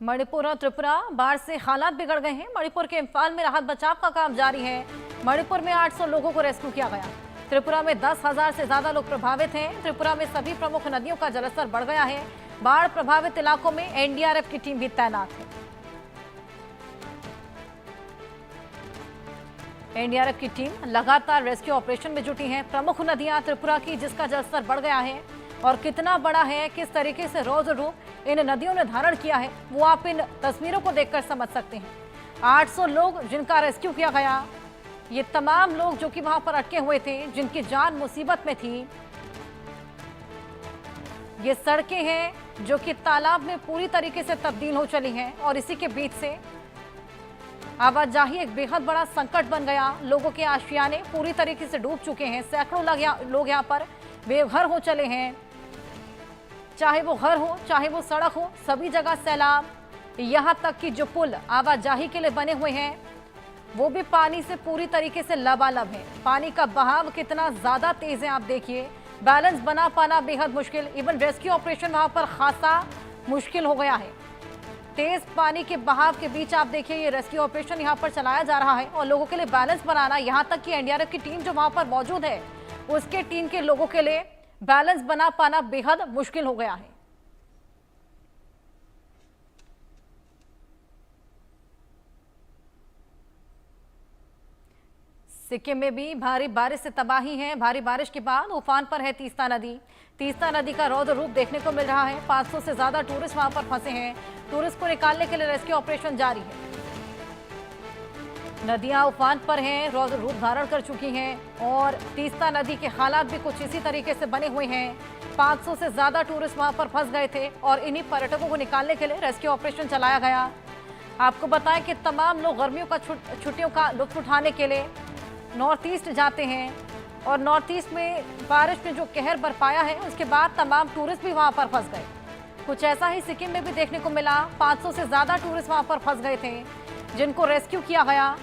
मणिपुर और त्रिपुरा बाढ़ से हालात बिगड़ गए हैं। मणिपुर के इम्फाल में राहत बचाव का काम जारी है। मणिपुर में 800 लोगों को रेस्क्यू किया गया। त्रिपुरा में 10,000 से ज्यादा लोग प्रभावित हैं। त्रिपुरा में सभी प्रमुख नदियों का जलस्तर बढ़ गया है। बाढ़ प्रभावित इलाकों में एनडीआरएफ की टीम भी तैनात है। एनडीआरएफ की टीम लगातार रेस्क्यू ऑपरेशन में जुटी है। प्रमुख नदियां त्रिपुरा की, जिसका जलस्तर बढ़ गया है और कितना बड़ा है, किस तरीके से रौद्र रूप इन नदियों ने धारण किया है, वो आप इन तस्वीरों को देखकर समझ सकते हैं। 800 लोग जिनका रेस्क्यू किया गया, ये तमाम लोग जो कि वहां पर अटके हुए थे, जिनकी जान मुसीबत में थी। ये सड़कें हैं जो कि तालाब में पूरी तरीके से तब्दील हो चली हैं और इसी के बीच से आवाजाही एक बेहद बड़ा संकट बन गया। लोगों के आशियाने पूरी तरीके से डूब चुके हैं। सैकड़ों लोग यहाँ पर बेघर हो चले हैं। चाहे वो घर हो, चाहे वो सड़क हो, सभी जगह सैलाब। यहाँ तक कि जो पुल आवाजाही के लिए बने हुए हैं वो भी पानी से पूरी तरीके से लबालब है। पानी का बहाव कितना ज्यादा तेज है, आप देखिए। बैलेंस बना पाना बेहद मुश्किल। इवन रेस्क्यू ऑपरेशन वहां पर खासा मुश्किल हो गया है। तेज पानी के बहाव के बीच आप देखिए ये रेस्क्यू ऑपरेशन यहाँ पर चलाया जा रहा है और लोगों के लिए बैलेंस बनाना, यहाँ तक कि एनडीआरएफ की टीम जो वहां पर मौजूद है उसके टीम के लोगों के लिए बैलेंस बना पाना बेहद मुश्किल हो गया है। सिक्किम में भी भारी बारिश से तबाही है। भारी बारिश के बाद उफान पर है तीस्ता नदी। तीस्ता नदी का रौद्र रूप देखने को मिल रहा है। 500 से ज्यादा टूरिस्ट वहां पर फंसे हैं। टूरिस्ट को निकालने के लिए रेस्क्यू ऑपरेशन जारी है। नदियां उफान पर हैं, रौद्र रूप धारण कर चुकी हैं और तीस्ता नदी के हालात भी कुछ इसी तरीके से बने हुए हैं। 500 से ज्यादा टूरिस्ट वहां पर फंस गए थे और इन्हीं पर्यटकों को निकालने के लिए रेस्क्यू ऑपरेशन चलाया गया। आपको बताएं कि तमाम लोग गर्मियों का छुट्टियों का लुत्फ उठाने के लिए नॉर्थ ईस्ट जाते हैं और नॉर्थ ईस्ट में बारिश में जो कहर बरपाया है उसके बाद तमाम टूरिस्ट भी वहां पर फंस गए। कुछ ऐसा ही सिक्किम में भी देखने को मिला। 500 से ज्यादा टूरिस्ट वहां पर फंस गए थे, जिनको रेस्क्यू किया गया।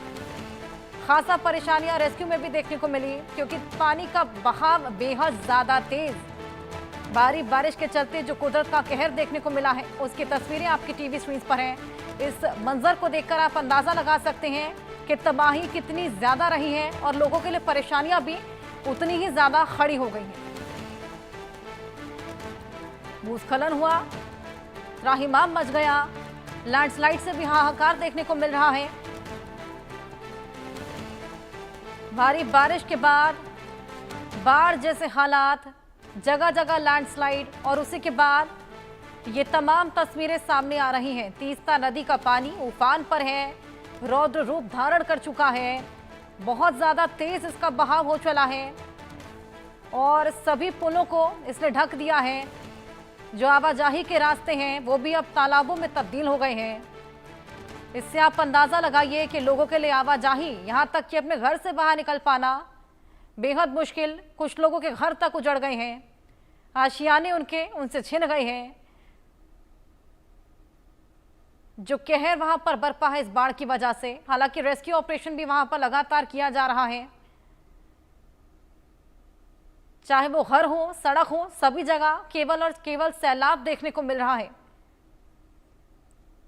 खासा परेशानियां रेस्क्यू में भी देखने को मिली क्योंकि पानी का बहाव बेहद ज्यादा तेज। भारी बारिश के चलते जो कुदरत का कहर देखने को मिला है उसकी तस्वीरें आपकी टीवी स्क्रीन पर हैं। इस मंजर को देखकर आप अंदाजा लगा सकते हैं कि तबाही कितनी ज्यादा रही है और लोगों के लिए परेशानियां भी उतनी ही ज्यादा खड़ी हो गई हैं। भूस्खलन हुआ, त्राहिमाम मच गया, लैंडस्लाइड से भी हाहाकार देखने को मिल रहा है। भारी बारिश के बाद बाढ़ जैसे हालात, जगह जगह लैंडस्लाइड और उसी के बाद ये तमाम तस्वीरें सामने आ रही हैं। तीस्ता नदी का पानी उफान पर है, रौद्र रूप धारण कर चुका है। बहुत ज्यादा तेज इसका बहाव हो चला है और सभी पुलों को इसने ढक दिया है। जो आवाजाही के रास्ते हैं वो भी अब तालाबों में तब्दील हो गए हैं। इससे आप अंदाजा लगाइए कि लोगों के लिए आवाजाही, यहाँ तक कि अपने घर से बाहर निकल पाना बेहद मुश्किल। कुछ लोगों के घर तक उजड़ गए हैं, आशियाने उनसे छिन गए हैं। जो कहर वहां पर बरपा है इस बाढ़ की वजह से। हालांकि रेस्क्यू ऑपरेशन भी वहां पर लगातार किया जा रहा है। चाहे वो घर हो, सड़क हो, सभी जगह केवल और केवल सैलाब देखने को मिल रहा है।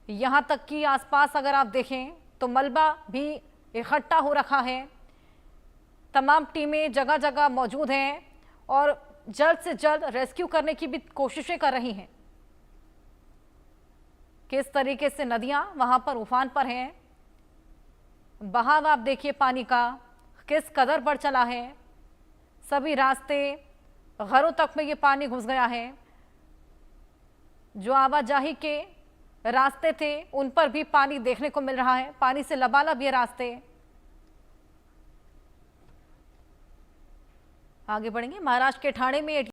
यहां तक कि आसपास अगर आप देखें तो मलबा भी इकट्ठा हो रखा है। तमाम टीमें जगह जगह मौजूद हैं और जल्द से जल्द रेस्क्यू करने की भी कोशिशें कर रही हैं। किस तरीके से नदियां वहां पर उफान पर हैं, बहाव आप देखिए पानी का किस कदर बढ़ चला है। सभी रास्ते, घरों तक में ये पानी घुस गया है। जो आवाजाही के रास्ते थे उन पर भी पानी देखने को मिल रहा है। पानी से लबालब ये रास्ते। आगे बढ़ेंगे। महाराष्ट्र के ठाणे में